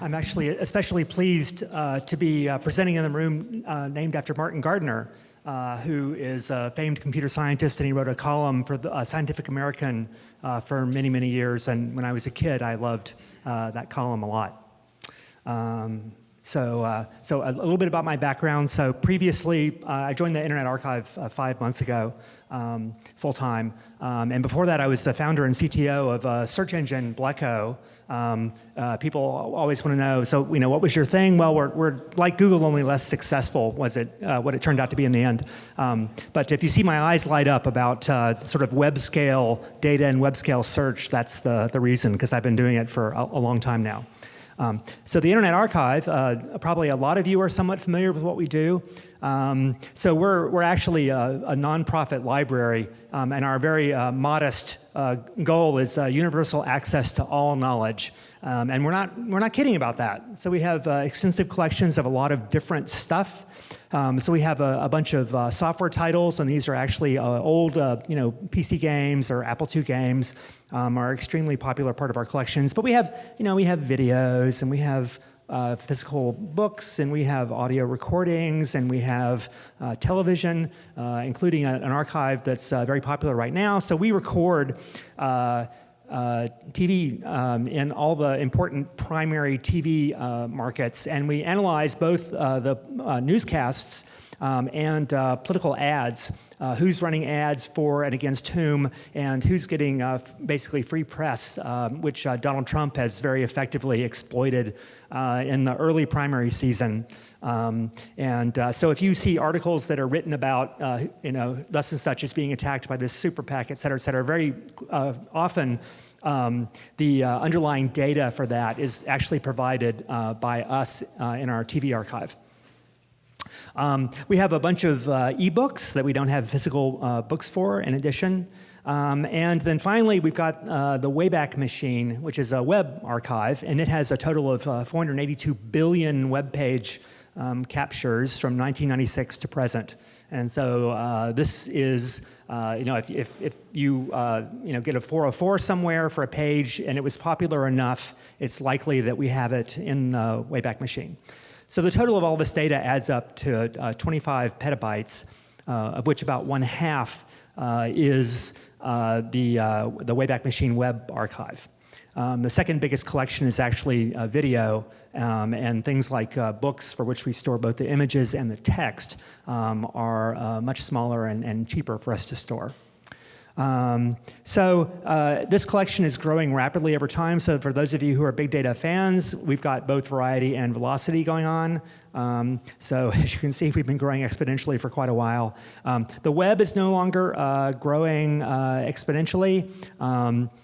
I'm actually especially pleased to be presenting in the room named after Martin Gardner, who is a famed computer scientist, and he wrote a column for the Scientific American for many, many years. And when I was a kid, I loved that column a lot. So a little bit about my background. So previously, I joined the Internet Archive 5 months ago, full-time. And before that, I was the founder and CTO of a search engine, Bleco. People always want to know, so, what was your thing? Well, we're like Google, only less successful, was it, what it turned out to be in the end. But if you see my eyes light up about sort of web scale data and web scale search, that's the reason, because I've been doing it for a long time now. So the Internet Archive, probably a lot of you are somewhat familiar with what we do. So we're actually a nonprofit library, and our very modest goal is universal access to all knowledge. And we're not kidding about that. So we have extensive collections of a lot of different stuff. So we have a bunch of software titles, and these are actually old, PC games or Apple II games, are extremely popular part of our collections. But we have, we have videos, and we have physical books, and we have audio recordings, and we have television, including an archive that's very popular right now. So we record TV in all the important primary TV markets, and we analyze both the newscasts and political ads, who's running ads for and against whom, and who's getting basically free press, which Donald Trump has very effectively exploited in the early primary season. So if you see articles that are written about, thus and such is being attacked by this super PAC, et cetera, very often the underlying data for that is actually provided by us in our TV archive. We have a bunch of ebooks that we don't have physical books for in addition. And then finally, we've got the Wayback Machine, which is a web archive, and it has a total of 482 billion web page captures from 1996 to present. And so this is, if you get a 404 somewhere for a page and it was popular enough, it's likely that we have it in the Wayback Machine. So the total of all this data adds up to 25 petabytes, of which about 1/2 is the Wayback Machine web archive. The second biggest collection is actually video, and things like books, for which we store both the images and the text, are much smaller and cheaper for us to store. This collection is growing rapidly over time. So for those of you who are big data fans, we've got both variety and velocity going on. So as you can see, we've been growing exponentially for quite a while. The web is no longer growing exponentially,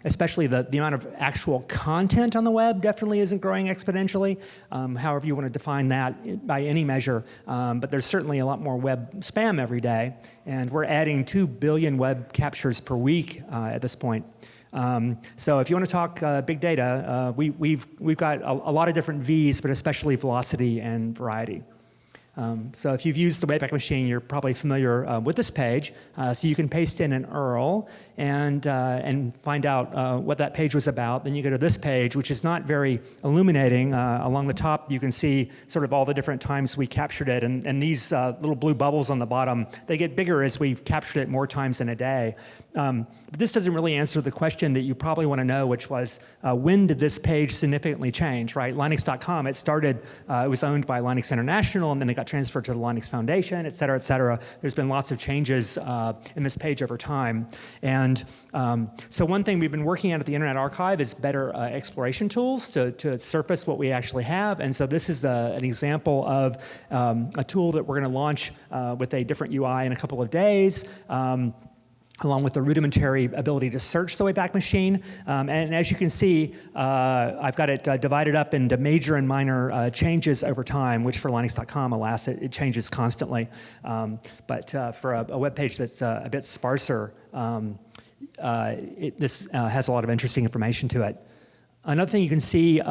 especially the amount of actual content on the web definitely isn't growing exponentially, however you want to define that by any measure. But there's certainly a lot more web spam every day, and we're adding 2 billion web captures per week at this point. So if you want to talk big data, we've got a lot of different V's, but especially velocity and variety. So if you've used the Wayback Machine, you're probably familiar with this page. So you can paste in an URL and find out what that page was about. Then you go to this page, which is not very illuminating. Along the top, you can see sort of all the different times we captured it. And these little blue bubbles on the bottom, they get bigger as we've captured it more times in a day. But this doesn't really answer the question that you probably want to know, which was, when did this page significantly change, right? Linux.com, it started, it was owned by Linux International, and then it got transferred to the Linux Foundation, et cetera, et cetera. There's been lots of changes in this page over time. And so one thing we've been working at the Internet Archive is better exploration tools to surface what we actually have. And so this is an example of a tool that we're going to launch with a different UI in a couple of days. Along with the rudimentary ability to search the Wayback Machine. And as you can see, I've got it divided up into major and minor changes over time, which for Linux.com, alas, it changes constantly. But for a web page that's a bit sparser, this has a lot of interesting information to it. Another thing you can see,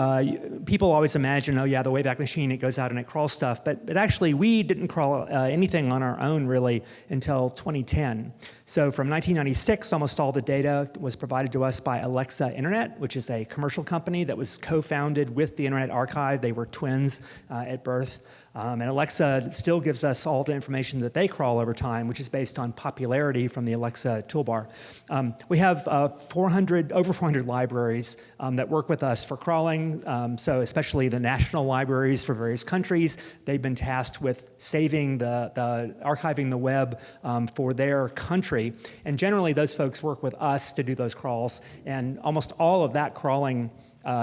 people always imagine, oh yeah, the Wayback Machine, it goes out and it crawls stuff, but actually we didn't crawl anything on our own really until 2010. So from 1996, almost all the data was provided to us by Alexa Internet, which is a commercial company that was co-founded with the Internet Archive. They were twins at birth. And Alexa still gives us all the information that they crawl over time, which is based on popularity from the Alexa toolbar. We have over 400 libraries that work with us for crawling, so especially the national libraries for various countries. They've been tasked with saving archiving the web for their country. And generally, those folks work with us to do those crawls, and almost all of that crawling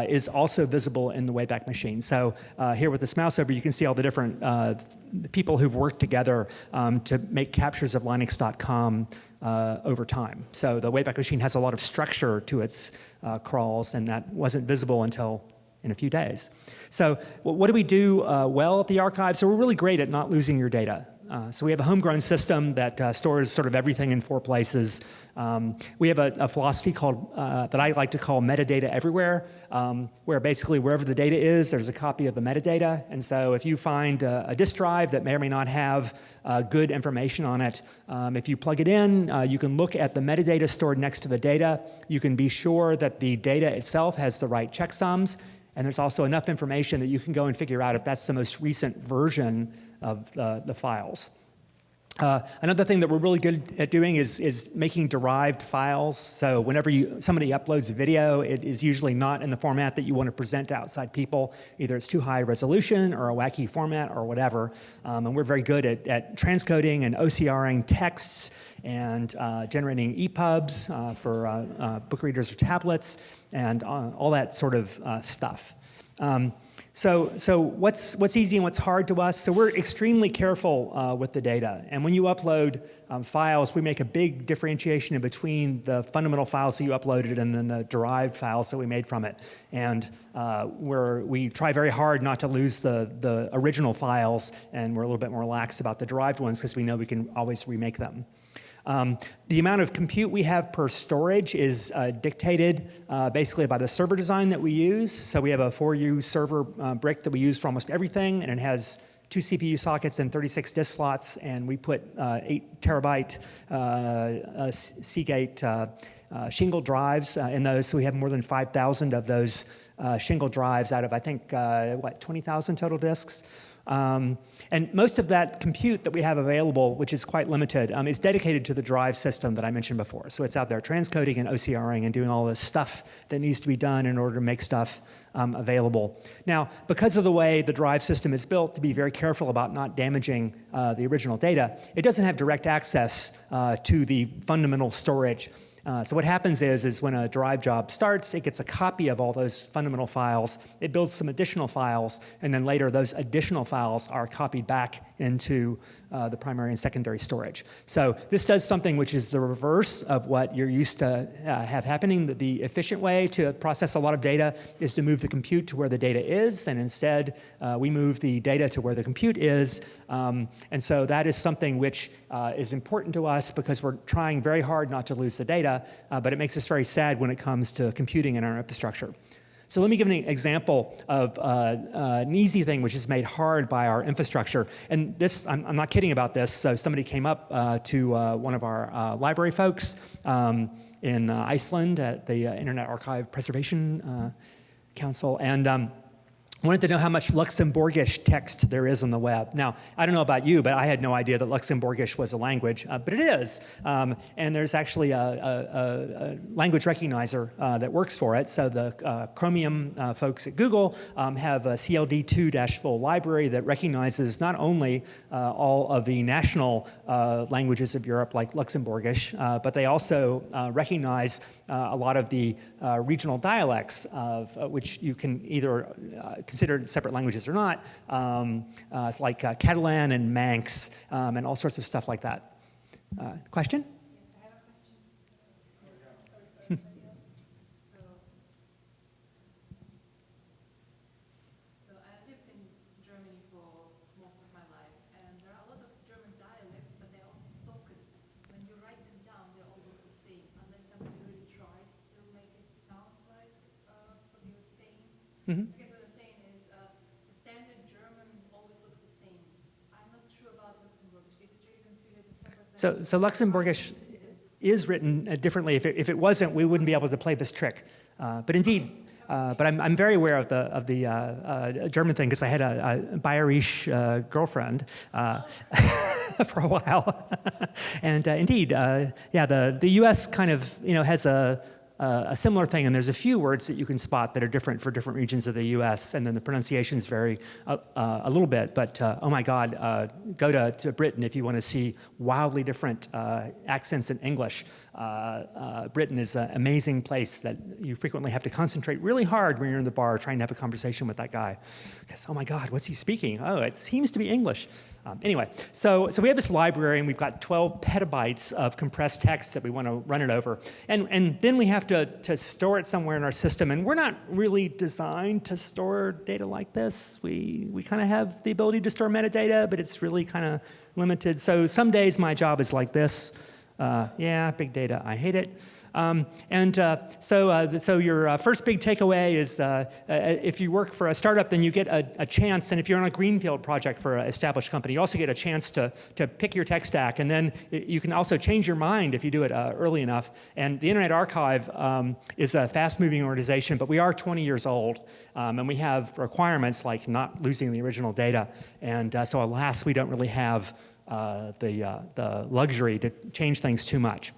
is also visible in the Wayback Machine. So here with this mouse over, you can see all the different people who've worked together to make captures of Linux.com over time. So the Wayback Machine has a lot of structure to its crawls, and that wasn't visible until in a few days. So what do we do well at the archive? So we're really great at not losing your data. So we have a homegrown system that stores sort of everything in 4 places. We have a philosophy called that I like to call metadata everywhere, where basically wherever the data is, there's a copy of the metadata. And so if you find a disk drive that may or may not have good information on it, if you plug it in, you can look at the metadata stored next to the data. You can be sure that the data itself has the right checksums. And there's also enough information that you can go and figure out if that's the most recent version of the files. Another thing that we're really good at doing is making derived files. So whenever somebody uploads a video, it is usually not in the format that you want to present to outside people. Either it's too high resolution or a wacky format or whatever. And we're very good at transcoding and OCRing texts and generating EPUBs for book readers or tablets and all that sort of stuff. So what's easy and what's hard to us? So we're extremely careful with the data. And when you upload files, we make a big differentiation in between the fundamental files that you uploaded and then the derived files that we made from it. And we try very hard not to lose the original files, and we're a little bit more relaxed about the derived ones because we know we can always remake them. The amount of compute we have per storage is dictated basically by the server design that we use. So we have a 4U server brick that we use for almost everything, and it has 2 CPU sockets and 36 disk slots, and we put 8 terabyte Seagate shingle drives in those. So we have more than 5,000 of those shingle drives out of, I think, 20,000 total disks. And most of that compute that we have available, which is quite limited, is dedicated to the drive system that I mentioned before. So it's out there transcoding and OCRing and doing all this stuff that needs to be done in order to make stuff available. Now, because of the way the drive system is built, to be very careful about not damaging the original data, it doesn't have direct access to the fundamental storage. So what happens is when a drive job starts, it gets a copy of all those fundamental files, it builds some additional files, and then later those additional files are copied back into the primary and secondary storage. So this does something which is the reverse of what you're used to have happening. The efficient way to process a lot of data is to move the compute to where the data is, and instead we move the data to where the compute is. And so that is something which is important to us because we're trying very hard not to lose the data, but it makes us very sad when it comes to computing in our infrastructure. So let me give an example of an easy thing which is made hard by our infrastructure. And this, I'm not kidding about this. So somebody came up to one of our library folks in Iceland at the Internet Archive Preservation Council, and wanted to know how much Luxembourgish text there is on the web. Now, I don't know about you, but I had no idea that Luxembourgish was a language, but it is. And there's actually a language recognizer that works for it. So the Chromium folks at Google have a CLD2-full library that recognizes not only all of the national languages of Europe, like Luxembourgish, but they also recognize a lot of the regional dialects of which you can either considered separate languages or not, it's like Catalan and Manx and all sorts of stuff like that. Question? Yes, I have a question. So I've lived in Germany for most of my life, and there are a lot of German dialects, but they're only spoken. When you write them down, they're all the same, unless somebody really tries to make it sound like what you're I guess what I'm saying is the standard German always looks the same. I'm not sure about Luxembourgish. Is it really considered a separate language? So Luxembourgish is written differently. If it wasn't, we wouldn't be able to play this trick. But indeed, but I'm very aware of the German thing because I had a Bayerisch girlfriend for a while, and indeed, yeah, the U.S. kind of has a similar thing, and there's a few words that you can spot that are different for different regions of the U.S., and then the pronunciations vary a little bit, but oh my God, go to Britain if you want to see wildly different accents in English. Britain is an amazing place that you frequently have to concentrate really hard when you're in the bar trying to have a conversation with that guy. Because, oh my God, what's he speaking? Oh, it seems to be English. Anyway, so we have this library, and we've got 12 petabytes of compressed text that we want to run it over. And then we have to store it somewhere in our system. And we're not really designed to store data like this. We kind of have the ability to store metadata, but it's really kind of limited. So some days my job is like this. Yeah, big data, I hate it. So your first big takeaway is if you work for a startup, then you get a chance, and if you're on a Greenfield project for an established company, you also get a chance to pick your tech stack, and then you can also change your mind if you do it early enough. And the Internet Archive is a fast-moving organization, but we are 20 years old, and we have requirements like not losing the original data. And so alas, we don't really have the luxury to change things too much.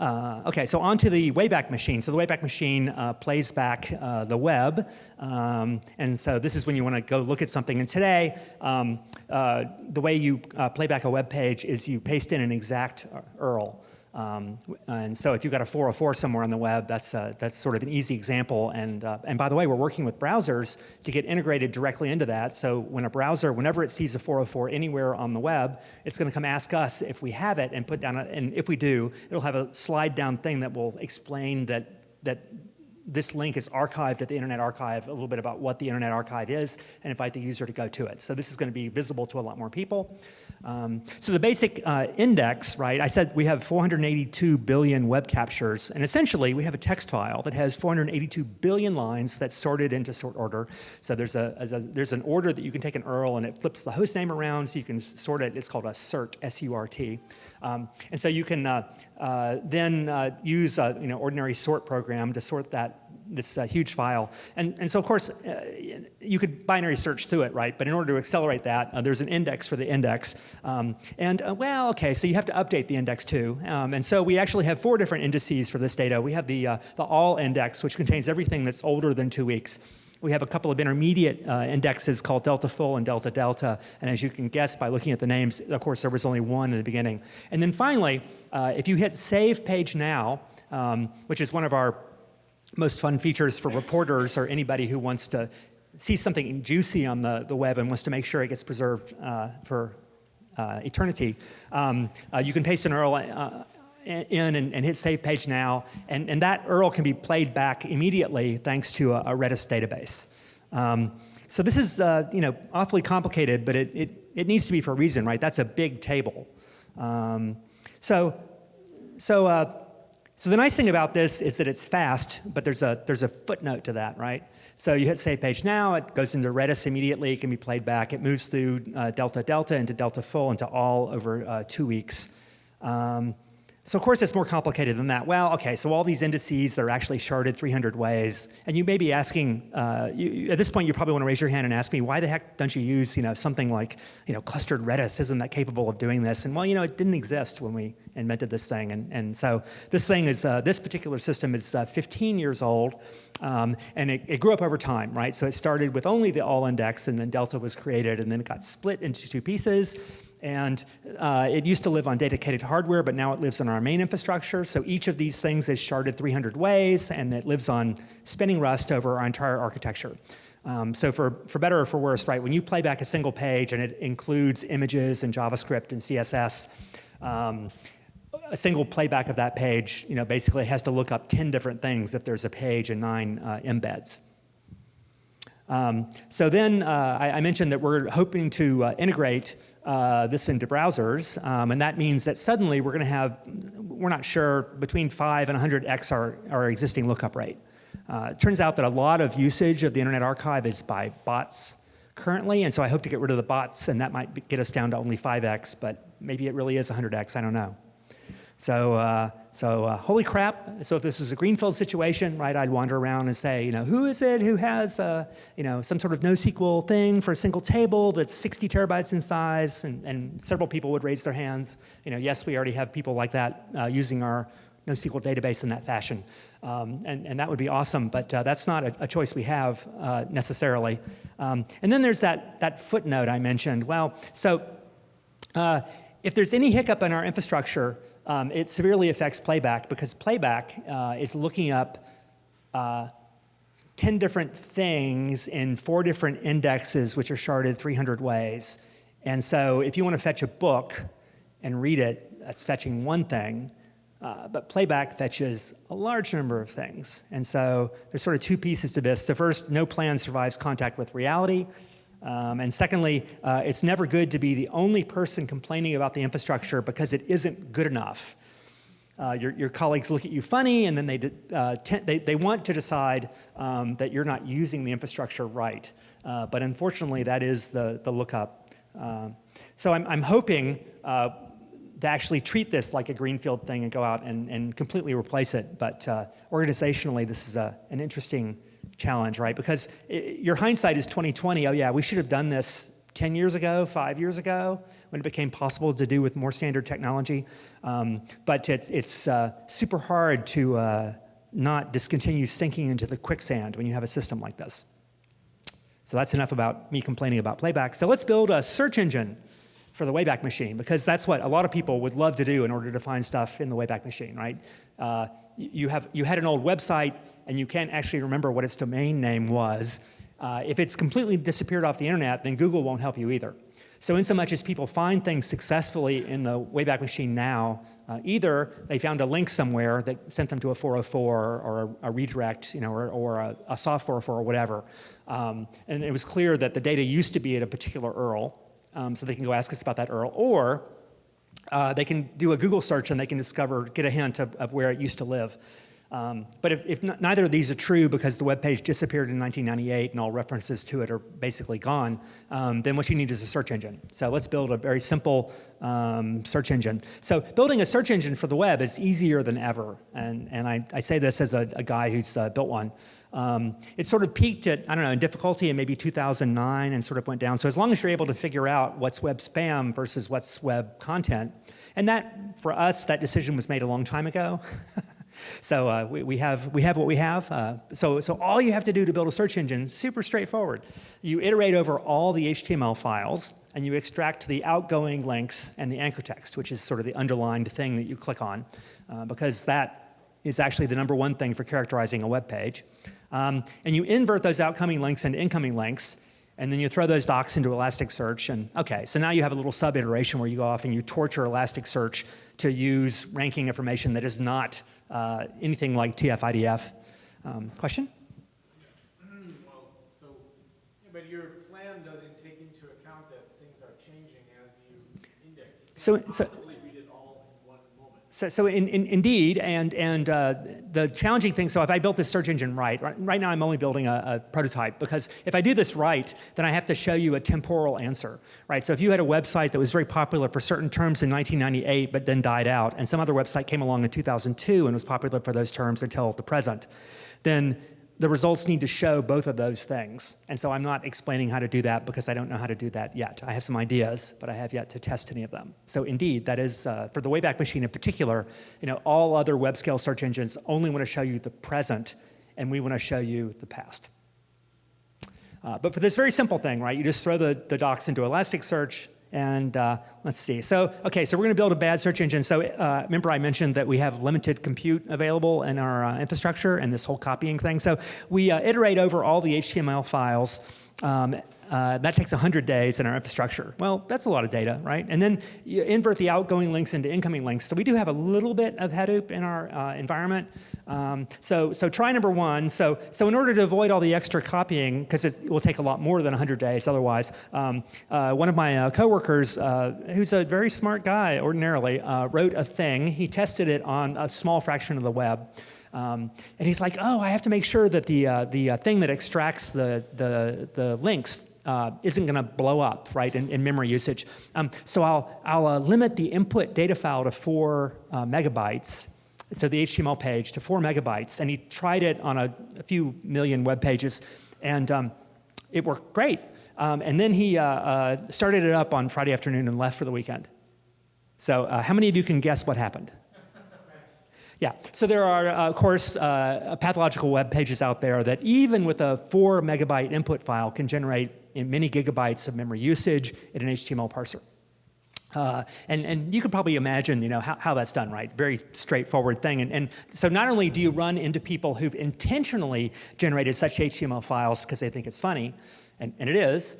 Okay, so on to the Wayback Machine. So the Wayback Machine plays back the web. And so this is when you want to go look at something. And today, the way you play back a web page is you paste in an exact URL. And so if you've got a 404 somewhere on the web, that's sort of an easy example. And by the way, we're working with browsers to get integrated directly into that. So when a browser, whenever it sees a 404 anywhere on the web, it's going to come ask us if we have it and put down, and if we do, it'll have a slide down thing that will explain that this link is archived at the Internet Archive, a little bit about what the Internet Archive is, and invite the user to go to it. So this is going to be visible to a lot more people. So the basic index, right, I said we have 482 billion web captures, and essentially we have a text file that has 482 billion lines that's sorted into sort order. So there's an order that you can take an URL, and it flips the host name around so you can sort it. It's called a SURT, S-U-R-T. And so you can then use a ordinary sort program to sort this huge file. And so, of course, you could binary search through it, right? But in order to accelerate that, there's an index for the index. Well, okay, so you have to update the index too. And so we actually have 4 different indices for this data. We have the all index, which contains everything that's older than 2 weeks. We have a couple of intermediate indexes called delta full and delta delta. And as you can guess by looking at the names, of course, there was only one in the beginning. And then finally, if you hit Save Page Now, which is one of our most fun features for reporters or anybody who wants to see something juicy on the web and wants to make sure it gets preserved for eternity, you can paste an URL in and hit Save Page Now, and that URL can be played back immediately thanks to a Redis database. So this is awfully complicated, but it needs to be for a reason, right? That's a big table. So the nice thing about this is that it's fast, but there's a footnote to that, right? So you hit Save Page Now, it goes into Redis immediately, it can be played back, it moves through delta delta into delta full into all over 2 weeks. So of course it's more complicated than that. Well, okay, so all these indices are actually sharded 300 ways, and you may be asking, at this point you probably want to raise your hand and ask me, why the heck don't you use something like clustered Redis? Isn't that capable of doing this? And well, it didn't exist when we invented this thing, and so this thing is this particular system is 15 years old, and it grew up over time, right? So it started with only the all index, and then delta was created, and then it got split into 2 pieces. And it used to live on dedicated hardware, but now it lives on our main infrastructure. So each of these things is sharded 300 ways, and it lives on spinning Rust over our entire architecture. So for better or for worse, right, when you play back a single page and it includes images and JavaScript and CSS, a single playback of that page, basically has to look up 10 different things if there's a page and 9 embeds. So then I mentioned that we're hoping to integrate this into browsers, and that means that suddenly we're going to have, we're not sure, between 5 and 100x our existing lookup rate. It turns out that a lot of usage of the Internet Archive is by bots currently, and so I hope to get rid of the bots, and that might get us down to only 5x, but maybe it really is 100x, I don't know. So, holy crap, so if this was a Greenfield situation, right, I'd wander around and say, who is it who has, some sort of NoSQL thing for a single table that's 60 terabytes in size, and several people would raise their hands. Yes, we already have people like that using our NoSQL database in that fashion, and that would be awesome, but that's not a choice we have necessarily. And then there's that footnote I mentioned. Well, so if there's any hiccup in our infrastructure, it severely affects Playback, because Playback is looking up 10 different things in 4 different indexes, which are sharded 300 ways. And so if you want to fetch a book and read it, that's fetching one thing. But Playback fetches a large number of things. And so there's sort of 2 pieces to this. So first, no plan survives contact with reality. And secondly, it's never good to be the only person complaining about the infrastructure because it isn't good enough. Your colleagues look at you funny, and then they want to decide that you're not using the infrastructure right. But unfortunately, that is the lookup. So I'm hoping to actually treat this like a Greenfield thing and go out and completely replace it. But organizationally, this is an interesting challenge, right? Because your hindsight is 2020. Oh yeah, we should have done this 10 years ago, 5 years ago, when it became possible to do with more standard technology. But it's super hard to not discontinue sinking into the quicksand when you have a system like this. So that's enough about me complaining about Playback. So let's build a search engine for the Wayback Machine, because that's what a lot of people would love to do in order to find stuff in the Wayback Machine, right? You had an old website, and you can't actually remember what its domain name was. If it's completely disappeared off the internet, then Google won't help you either. So in so much as people find things successfully in the Wayback Machine now, either they found a link somewhere that sent them to a 404 or a redirect, or a soft 404 or whatever. And it was clear that the data used to be at a particular URL, so they can go ask us about that URL, or they can do a Google search and they can get a hint of where it used to live. But if neither of these are true, because the web page disappeared in 1998 and all references to it are basically gone, then what you need is a search engine. So let's build a very simple search engine. So building a search engine for the web is easier than ever. And I say this as a guy who's built one. It sort of peaked at, in difficulty in maybe 2009 and sort of went down. So as long as you're able to figure out what's web spam versus what's web content, and that, for us, that decision was made a long time ago. So we have what we have. So all you have to do to build a search engine, super straightforward. You iterate over all the HTML files, and you extract the outgoing links and the anchor text, which is sort of the underlined thing that you click on, because that is actually the number one thing for characterizing a web page. And you invert those outgoing links into incoming links, and then you throw those docs into Elasticsearch. And okay, so now you have a little sub-iteration where you go off and you torture Elasticsearch to use ranking information that is not anything like TF-IDF. Question? Well, so, but your plan doesn't take into account that things are changing as you index. You can't possibly read it all in one moment. So indeed, and the challenging thing, so if I built this search engine right now I'm only building a prototype, because if I do this right, then I have to show you a temporal answer, right? So if you had a website that was very popular for certain terms in 1998 but then died out, and some other website came along in 2002 and was popular for those terms until the present, then the results need to show both of those things. And so I'm not explaining how to do that because I don't know how to do that yet. I have some ideas, but I have yet to test any of them. So indeed, that is, for the Wayback Machine in particular, all other web scale search engines only want to show you the present, and we want to show you the past. But for this very simple thing, right, you just throw the docs into Elasticsearch, and let's see. So we're going to build a bad search engine. So remember I mentioned that we have limited compute available in our infrastructure and this whole copying thing. So we iterate over all the HTML files. That takes 100 days in our infrastructure. Well, that's a lot of data, right? And then you invert the outgoing links into incoming links. So we do have a little bit of Hadoop in our environment. So try number one. So in order to avoid all the extra copying, because it will take a lot more than 100 days otherwise, one of my coworkers, who's a very smart guy ordinarily, wrote a thing. He tested it on a small fraction of the web. And he's like, oh, I have to make sure that the thing that extracts the links isn't going to blow up, right, in memory usage. So I'll limit the input data file to 4 megabytes, so the HTML page to 4 megabytes. And he tried it on a few million web pages, and it worked great. And then he started it up on Friday afternoon and left for the weekend. So how many of you can guess what happened? Yeah, so there are, of course, pathological web pages out there that even with a 4 megabyte input file can generate many gigabytes of memory usage in an HTML parser. And you could probably imagine, how that's done, right? Very straightforward thing. And so not only do you run into people who've intentionally generated such HTML files because they think it's funny, and it is,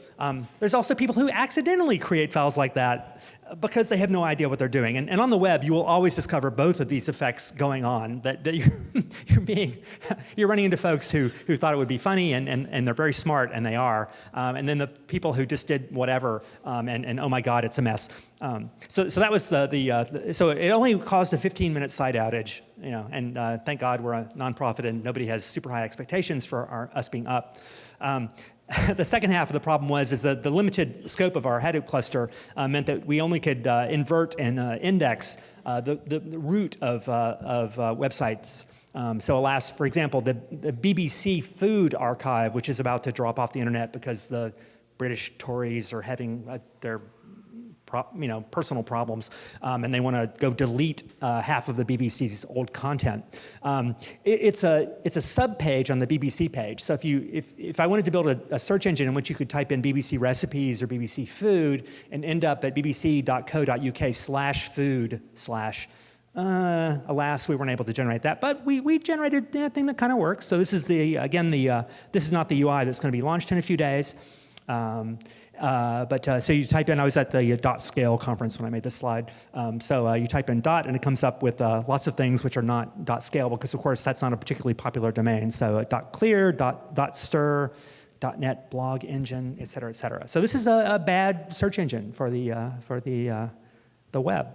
there's also people who accidentally create files like that because they have no idea what they're doing. And on the web, you will always discover both of these effects going on, that you're running into folks who thought it would be funny, and they're very smart, and they are. And then the people who just did whatever, and oh my God, it's a mess. So that was so it only caused a 15-minute site outage, and thank God we're a nonprofit and nobody has super high expectations for us being up. The second half of the problem is that the limited scope of our Hadoop cluster meant that we only could invert and index the root of websites. So alas, for example, the BBC Food archive, which is about to drop off the internet because the British Tories are having their personal problems, and they want to go delete half of the BBC's old content. It's a sub-page on the BBC page. So if I wanted to build a search engine in which you could type in BBC recipes or BBC food and end up at bbc.co.uk/food/ alas, we weren't able to generate that, but we generated a thing that kind of works. So this is this is not the UI that's going to be launched in a few days. So you type in, I was at the .scale conference when I made this slide. So you type in dot, and it comes up with lots of things which are not .scale, because of course that's not a particularly popular domain. So .clear, .stir, .net blog engine, et cetera, et cetera. So this is a bad search engine for the web.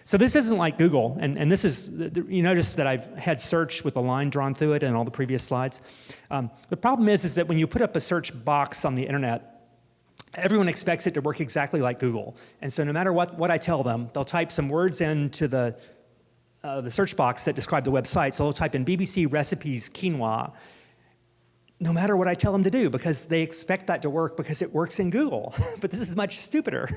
So this isn't like Google, and this is, you notice that I've had search with a line drawn through it in all the previous slides. The problem is that when you put up a search box on the internet, everyone expects it to work exactly like Google. And so no matter what I tell them, they'll type some words into the search box that describe the website. So they'll type in BBC recipes quinoa, no matter what I tell them to do, because they expect that to work because it works in Google. But this is much stupider.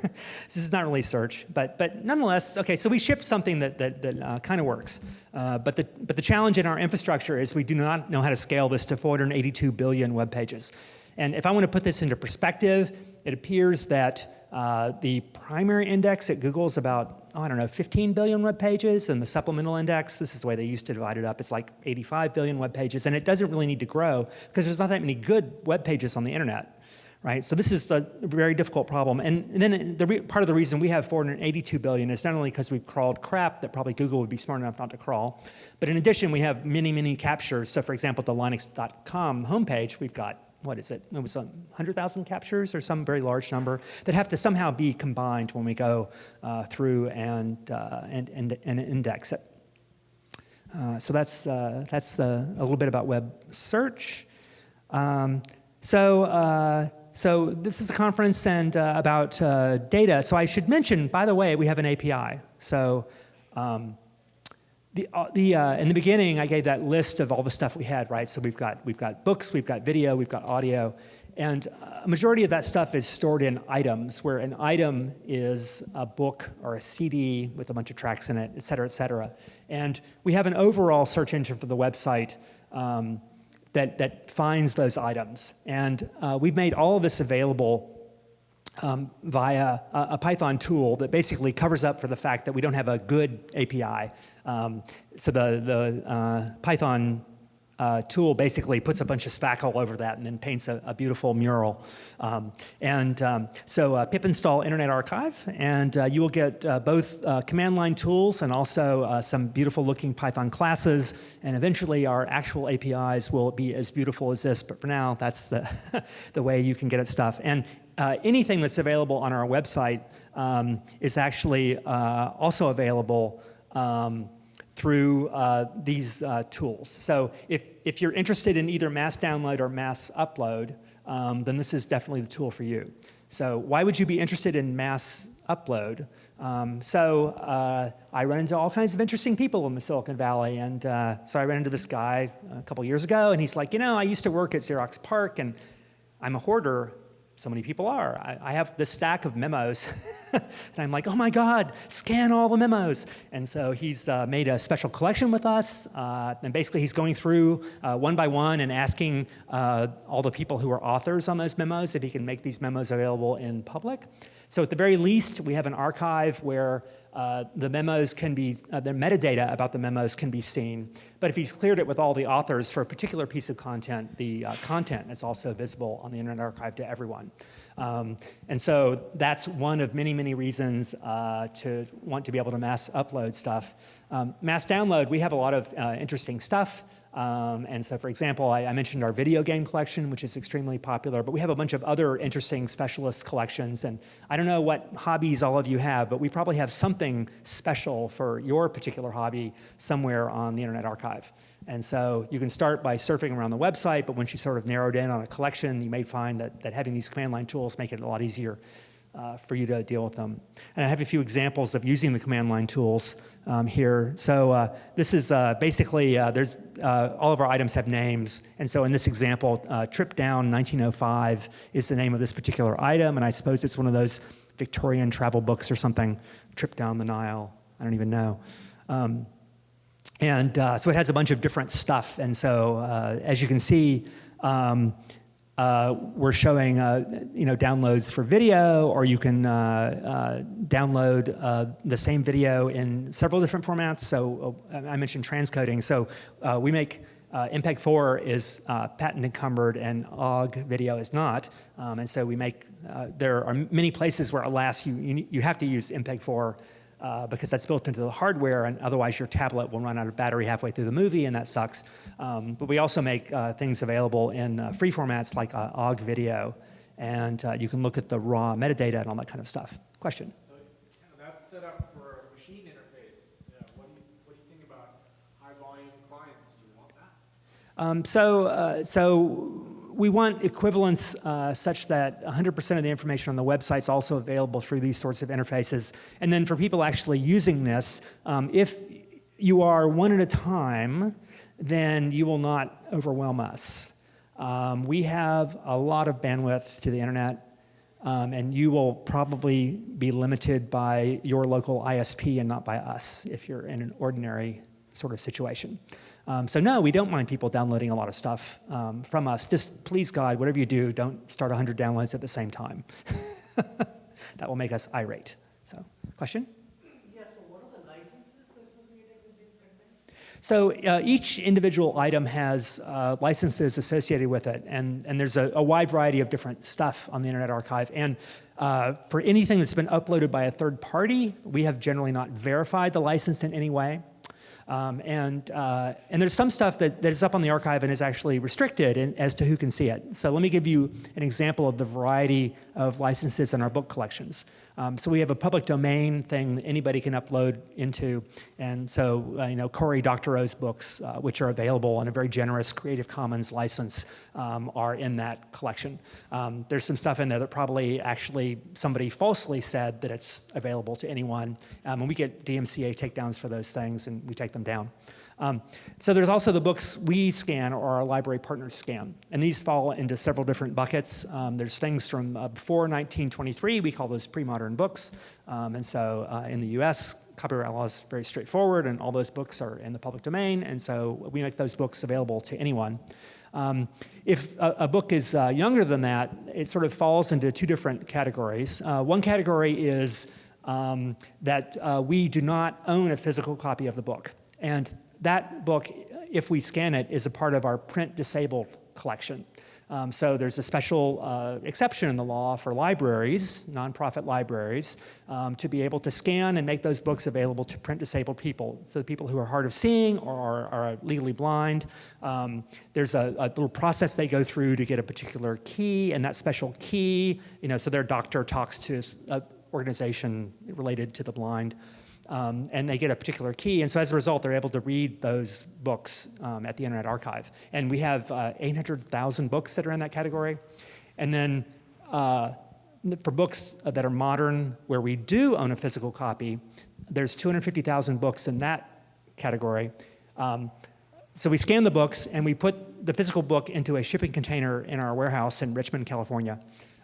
This is not really search, but nonetheless, okay, so we shipped something that kind of works. But the challenge in our infrastructure is we do not know how to scale this to 482 billion web pages. And if I want to put this into perspective, it appears that the primary index at Google is about, 15 billion web pages, and the supplemental index, this is the way they used to divide it up, it's like 85 billion web pages, and it doesn't really need to grow because there's not that many good web pages on the internet, right? So this is a very difficult problem. And then part of the reason we have 482 billion is not only because we've crawled crap that probably Google would be smart enough not to crawl, but in addition, we have many, many captures. So for example, the Linux.com homepage, we've got, what is it? It was 100,000 captures or some very large number that have to somehow be combined when we go through and index it. So that's a little bit about web search. So this is a conference and about data. So I should mention, by the way, we have an API. So in the beginning, I gave that list of all the stuff we had, right? So we've got books, we've got video, we've got audio, and a majority of that stuff is stored in items, where an item is a book or a CD with a bunch of tracks in it, et cetera, et cetera. And we have an overall search engine for the website that finds those items. And we've made all of this available via a Python tool that basically covers up for the fact that we don't have a good API. So the Python tool basically puts a bunch of spackle over that and then paints a beautiful mural. So pip install Internet Archive, and you will get both command line tools and also some beautiful looking Python classes, and eventually our actual APIs will be as beautiful as this, but for now that's the way you can get at stuff. And anything that's available on our website is actually also available through these tools. So if you're interested in either mass download or mass upload, then this is definitely the tool for you. So why would you be interested in mass upload? I run into all kinds of interesting people in the Silicon Valley, and so I ran into this guy a couple years ago, and he's like, I used to work at Xerox PARC, and I'm a hoarder. So many people are. I have this stack of memos, and I'm like, oh my God, scan all the memos. And so he's made a special collection with us, and basically he's going through one by one and asking all the people who are authors on those memos if he can make these memos available in public. So at the very least, we have an archive where the memos can be, the metadata about the memos can be seen. But if he's cleared it with all the authors for a particular piece of content, the content is also visible on the Internet Archive to everyone. And so that's one of many, many reasons to want to be able to mass upload stuff. Mass download, we have a lot of interesting stuff. And so, for example, I mentioned our video game collection, which is extremely popular, but we have a bunch of other interesting specialist collections. And I don't know what hobbies all of you have, but we probably have something special for your particular hobby somewhere on the Internet Archive. And so you can start by surfing around the website, but once you sort of narrowed in on a collection, you may find that having these command line tools make it a lot easier for you to deal with them. And I have a few examples of using the command line tools here. So this is basically, there's all of our items have names. And so in this example, Trip Down 1905 is the name of this particular item. And I suppose it's one of those Victorian travel books or something, Trip Down the Nile. I don't even know. So it has a bunch of different stuff. And so as you can see, we're showing downloads for video, or you can download the same video in several different formats. So I mentioned transcoding. So we make MPEG-4 is patent encumbered and OGG video is not. And so we make, there are many places where, alas, you have to use MPEG-4 because that's built into the hardware, and otherwise your tablet will run out of battery halfway through the movie, and that sucks. But we also make things available in free formats like OGG video, and you can look at the raw metadata and all that kind of stuff. Question? So that's set up for a machine interface. What do you think about high volume clients? Do you want that? So we want equivalence such that 100% of the information on the website is also available through these sorts of interfaces. And then for people actually using this, if you are one at a time, then you will not overwhelm us. We have a lot of bandwidth to the internet, and you will probably be limited by your local ISP and not by us if you're in an ordinary sort of situation. So no, we don't mind people downloading a lot of stuff from us. Just please God, whatever you do, don't start 100 downloads at the same time. That will make us irate. So, question? Yeah, so what are the licenses associated with this content? So each individual item has licenses associated with it, and there's a wide variety of different stuff on the Internet Archive. And for anything that's been uploaded by a third party, we have generally not verified the license in any way. And there's some stuff that is up on the archive and is actually restricted as to who can see it. So let me give you an example of the variety of licenses in our book collections. So we have a public domain thing that anybody can upload into. And so, Cory Doctorow's books, which are available on a very generous Creative Commons license, are in that collection. There's some stuff in there that probably actually somebody falsely said that it's available to anyone. And we get DMCA takedowns for those things, and we take them down. So there's also the books we scan or our library partners scan. And these fall into several different buckets. There's things from before 1923, we call those pre-modern books. And so in the US, copyright law is very straightforward, and all those books are in the public domain. And so we make those books available to anyone. If a book is younger than that, it sort of falls into two different categories. One category is that we do not own a physical copy of the book. And that book, if we scan it, is a part of our print-disabled collection. So there's a special exception in the law for libraries, nonprofit libraries, to be able to scan and make those books available to print-disabled people. So people who are hard of seeing or are legally blind, there's a little process they go through to get a particular key, and that special key, so their doctor talks to an organization related to the blind. and they get a particular key. And so as a result, they're able to read those books at the Internet Archive. And we have 800,000 books that are in that category. And then for books that are modern, where we do own a physical copy, there's 250,000 books in that category. So we scan the books, and we put the physical book into a shipping container in our warehouse in Richmond, California.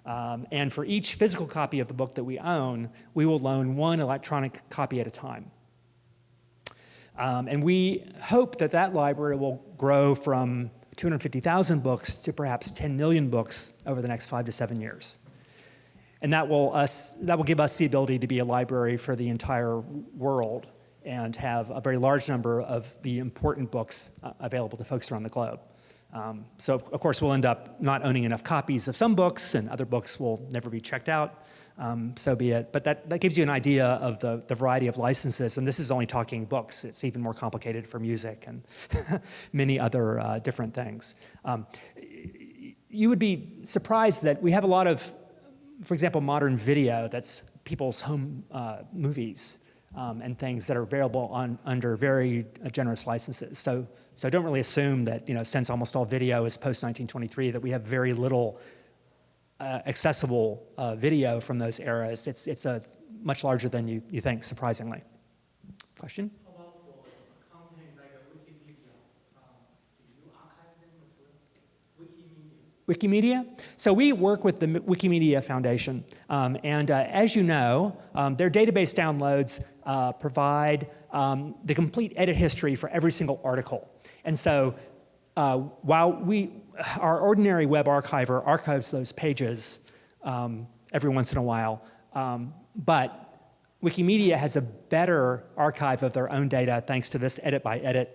And for each physical copy of the book that we own, we will loan one electronic copy at a time. And we hope that that library will grow from 250,000 books to perhaps 10 million books over the next 5 to 7 years. And that will give us the ability to be a library for the entire world and have a very large number of the important books available to folks around the globe. So of course we'll end up not owning enough copies of some books, and other books will never be checked out. So be it. But that gives you an idea of the variety of licenses, and this is only talking books. It's even more complicated for music and many other different things. You would be surprised that we have a lot of, for example, modern video that's people's home movies and things that are available under very generous licenses. So don't really assume that, since almost all video is post-1923, that we have very little accessible video from those eras. It's much larger than you think, surprisingly. Question? How about for content like a Wikipedia? Do you archive them as well? Wikimedia? Wikimedia? So we work with the Wikimedia Foundation, and as you know, their database downloads provide the complete edit history for every single article. And so while our ordinary web archiver archives those pages every once in a while, but Wikimedia has a better archive of their own data thanks to this edit by edit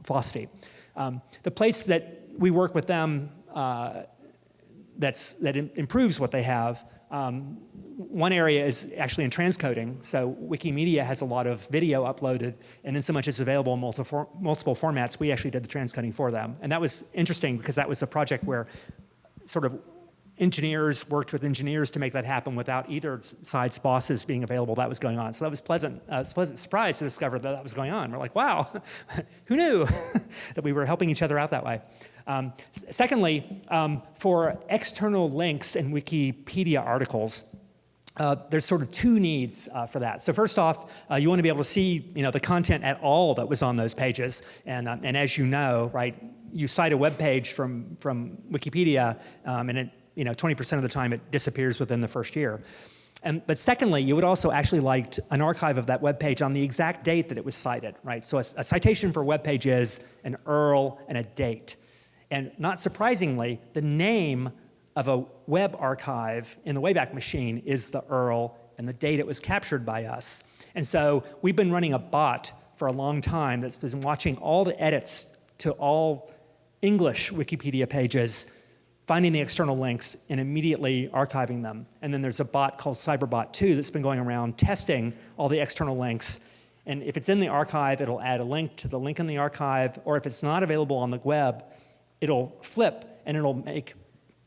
philosophy. The place that we work with them that improves what they have. One area is actually in transcoding. So Wikimedia has a lot of video uploaded, and in so much it's available in multiple formats, we actually did the transcoding for them. And that was interesting because that was a project where sort of engineers worked with engineers to make that happen without either side's bosses being available. That was going on. So that was pleasant. It was a pleasant surprise to discover that was going on. We're like, wow, who knew that we were helping each other out that way? Secondly, for external links in Wikipedia articles, there's sort of two needs for that. So first off, you want to be able to see the content at all that was on those pages. And as you know, right, you cite a web page from Wikipedia, and it 20% of the time it disappears within the first year. But secondly, you would also actually like an archive of that web page on the exact date that it was cited, right? So a citation for a web page is an URL and a date. And not surprisingly, the name of a web archive in the Wayback Machine is the URL and the date it was captured by us. And so we've been running a bot for a long time that's been watching all the edits to all English Wikipedia pages, finding the external links, and immediately archiving them. And then there's a bot called CyberBot2 that's been going around testing all the external links. And if it's in the archive, it'll add a link to the link in the archive, or if it's not available on the web, it'll flip and it'll make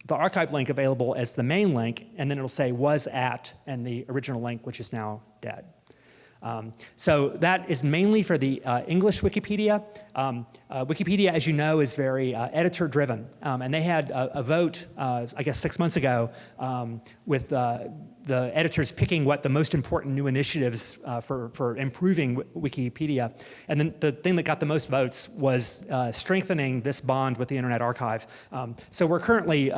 the archive link available as the main link, and then it'll say was at and the original link, which is now dead. So that is mainly for the English Wikipedia. Wikipedia, as you know, is very editor-driven, and they had a vote, I guess 6 months ago, with the editors picking what the most important new initiatives for improving Wikipedia. And then the thing that got the most votes was strengthening this bond with the Internet Archive. So we're currently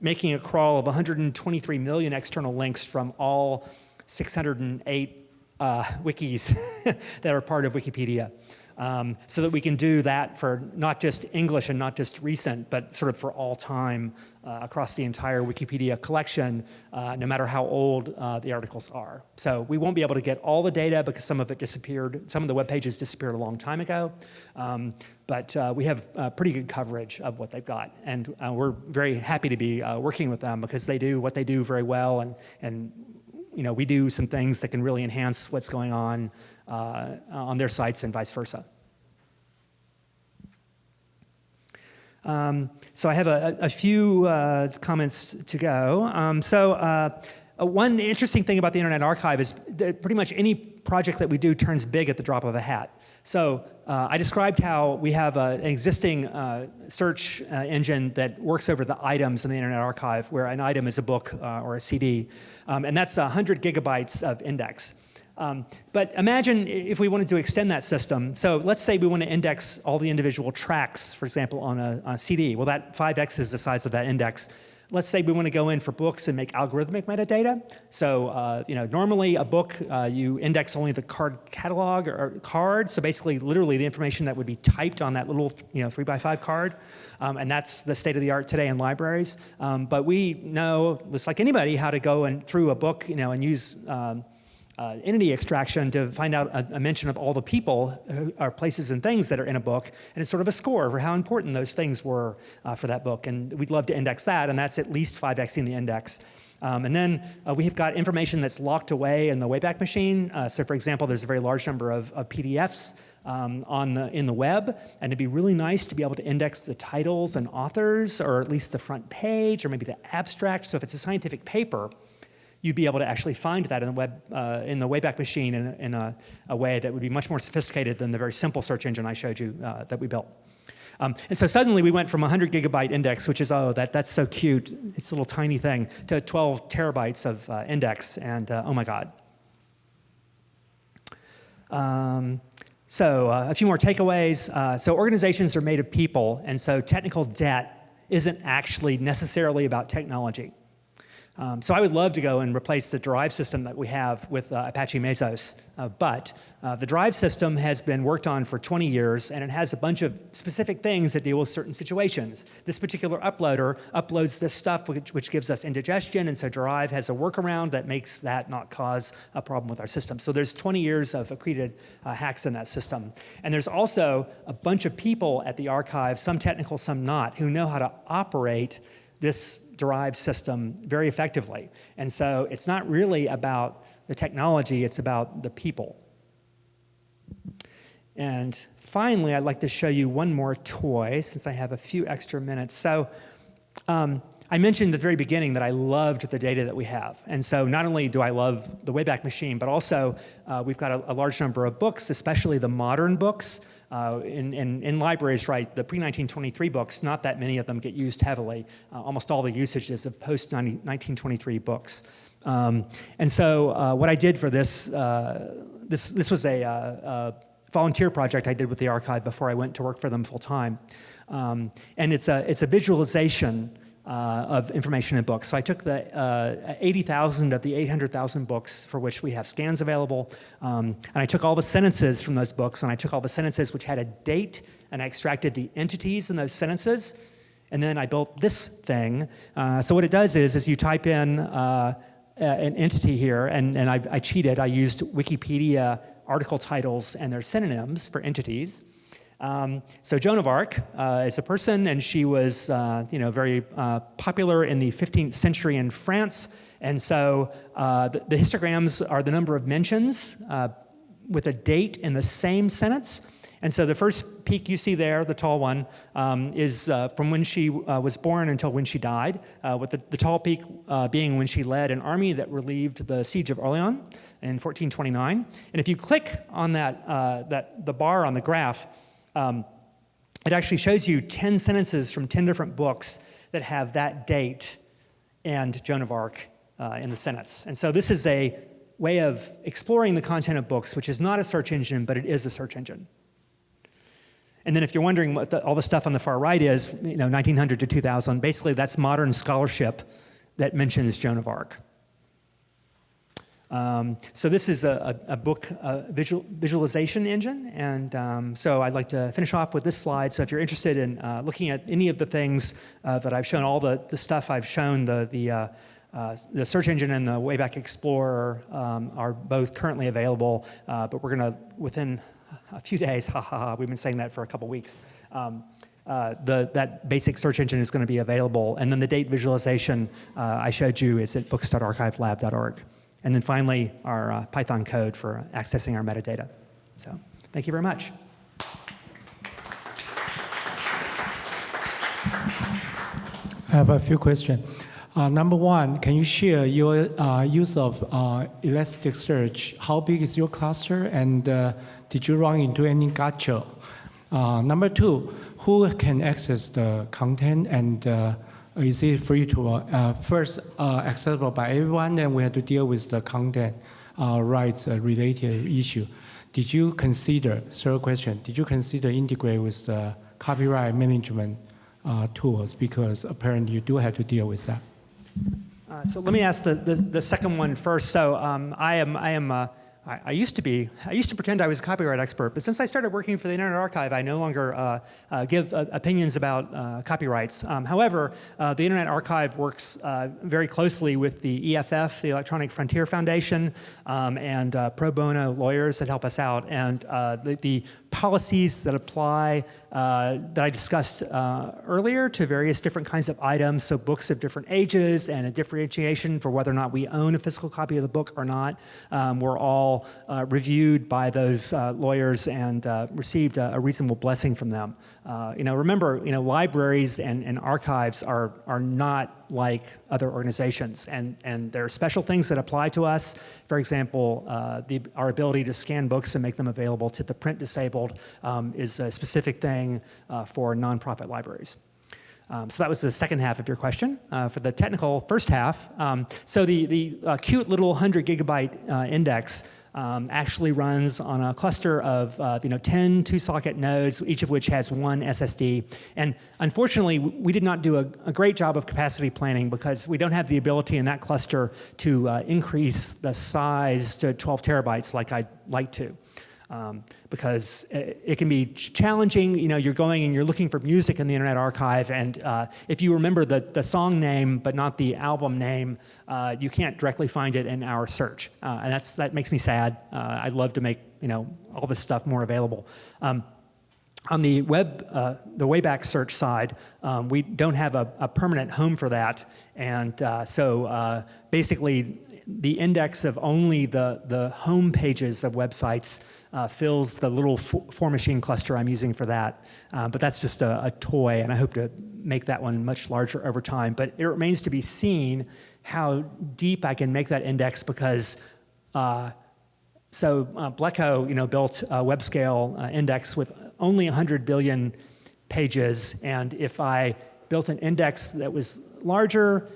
making a crawl of 123 million external links from all 608 wikis that are part of Wikipedia, so that we can do that for not just English and not just recent, but sort of for all time across the entire Wikipedia collection, no matter how old the articles are. So we won't be able to get all the data because some of it disappeared, some of the web pages disappeared a long time ago, but we have pretty good coverage of what they've got. And we're very happy to be working with them because they do what they do very well, and we do some things that can really enhance what's going on their sites and vice versa. So I have a few comments to go. one interesting thing about the Internet Archive is that pretty much any project that we do turns big at the drop of a hat. So I described how we have an existing search engine that works over the items in the Internet Archive, where an item is a book or a CD, and that's 100 gigabytes of index. But imagine if we wanted to extend that system. So let's say we want to index all the individual tracks, for example, on a CD. Well, that 5x is the size of that index. Let's say we want to go in for books and make algorithmic metadata. So, normally a book, you index only the card catalog or card. So basically, literally the information that would be typed on that little, 3x5 card. And that's the state of the art today in libraries. But we know, just like anybody, how to go through a book, and use entity extraction to find out a mention of all the people or places and things that are in a book, and it's sort of a score for how important those things were for that book. And we'd love to index that, and that's at least 5xing the index. And then we have got information that's locked away in the Wayback Machine. So for example, there's a very large number of PDFs in the web, and it'd be really nice to be able to index the titles and authors, or at least the front page, or maybe the abstract. So if it's a scientific paper, you'd be able to actually find that in the web, in the Wayback Machine in a way that would be much more sophisticated than the very simple search engine I showed you that we built. And so suddenly we went from 100 gigabyte index, which is, that's so cute, it's a little tiny thing, to 12 terabytes of index, and oh my God. So a few more takeaways. So organizations are made of people, and so technical debt isn't actually necessarily about technology. So I would love to go and replace the drive system that we have with Apache Mesos, but the drive system has been worked on for 20 years, and it has a bunch of specific things that deal with certain situations. This particular uploader uploads this stuff which gives us indigestion, and so drive has a workaround that makes that not cause a problem with our system. So there's 20 years of accreted hacks in that system. And there's also a bunch of people at the archive, some technical, some not, who know how to operate this derived system very effectively. And so it's not really about the technology, it's about the people. And finally, I'd like to show you one more toy, since I have a few extra minutes. So I mentioned at the very beginning that I loved the data that we have. And so not only do I love the Wayback Machine, but also we've got a large number of books, especially the modern books. In libraries, right, the pre-1923 books, not that many of them get used heavily. Almost all the usage is of post-1923 books. And so what I did for this was a volunteer project I did with the archive before I went to work for them full time. And it's a visualization of information in books. So I took the 80,000 of the 800,000 books for which we have scans available, and I took all the sentences from those books, and I took all the sentences which had a date, and I extracted the entities in those sentences, and then I built this thing. So what it does is you type in an entity here, and I cheated. I used Wikipedia article titles and their synonyms for entities. So Joan of Arc is a person, and she was, very popular in the 15th century in France. And so the histograms are the number of mentions with a date in the same sentence. And so the first peak you see there, the tall one, is from when she was born until when she died, with the tall peak being when she led an army that relieved the siege of Orleans in 1429. And if you click on the bar on the graph, it actually shows you 10 sentences from 10 different books that have that date and Joan of Arc in the sentence. And so this is a way of exploring the content of books, which is not a search engine, but it is a search engine. And then if you're wondering what all the stuff on the far right is, 1900 to 2000, basically that's modern scholarship that mentions Joan of Arc. So this is a book visualization engine, and so I'd like to finish off with this slide. So if you're interested in looking at any of the things that I've shown, all the stuff I've shown, the search engine and the Wayback Explorer are both currently available, but we're going to, within a few days, we've been saying that for a couple weeks, that basic search engine is going to be available, and then the date visualization I showed you is at books.archivelab.org. And then finally, our Python code for accessing our metadata. So thank you very much. I have a few questions. Number one, can you share your use of Elasticsearch? How big is your cluster, and did you run into any gotcha? Number two, who can access the content, and is it free to first accessible by everyone? Then we have to deal with the content rights related issue. Did you consider, third question, did you consider integrate with the copyright management tools? Because apparently you do have to deal with that. So let me ask the second one first. So I used to pretend I was a copyright expert, but since I started working for the Internet Archive, I no longer give opinions about copyrights. However, the Internet Archive works very closely with the EFF, the Electronic Frontier Foundation, and pro bono lawyers that help us out. And the policies that apply that I discussed earlier to various different kinds of items, so books of different ages and a differentiation for whether or not we own a physical copy of the book or not, were all reviewed by those lawyers and received a reasonable blessing from them. Remember, libraries and archives are not like other organizations, and there are special things that apply to us. For example, our ability to scan books and make them available to the print disabled is a specific thing for nonprofit libraries. So that was the second half of your question. For the technical first half, so the cute little 100 gigabyte index actually runs on a cluster of 10 two-socket nodes, each of which has one SSD. And unfortunately, we did not do a great job of capacity planning because we don't have the ability in that cluster to increase the size to 12 terabytes like I'd like to. Because it can be challenging. You're going and you're looking for music in the Internet Archive, and if you remember the song name but not the album name, you can't directly find it in our search, and that makes me sad. I'd love to make all this stuff more available. On the Wayback search side, we don't have a permanent home for that, and so basically, the index of only the home pages of websites fills the little 4-machine cluster I'm using for that. But that's just a toy, and I hope to make that one much larger over time. But it remains to be seen how deep I can make that index because Bleco built a web scale index with only 100 billion pages, and if I built an index that was larger,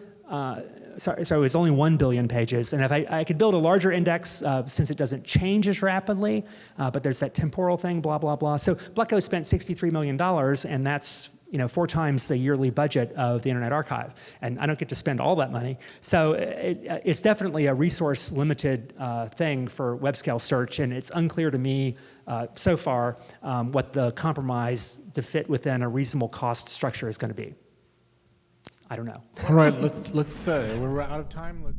so it was only 1 billion pages, and if I could build a larger index, since it doesn't change as rapidly, but there's that temporal thing, blah, blah, blah. So Bleco spent $63 million, and that's 4 times the yearly budget of the Internet Archive, and I don't get to spend all that money. So it's definitely a resource-limited thing for web-scale search, and it's unclear to me so far what the compromise to fit within a reasonable cost structure is going to be. I don't know. All right, let's we're out of time.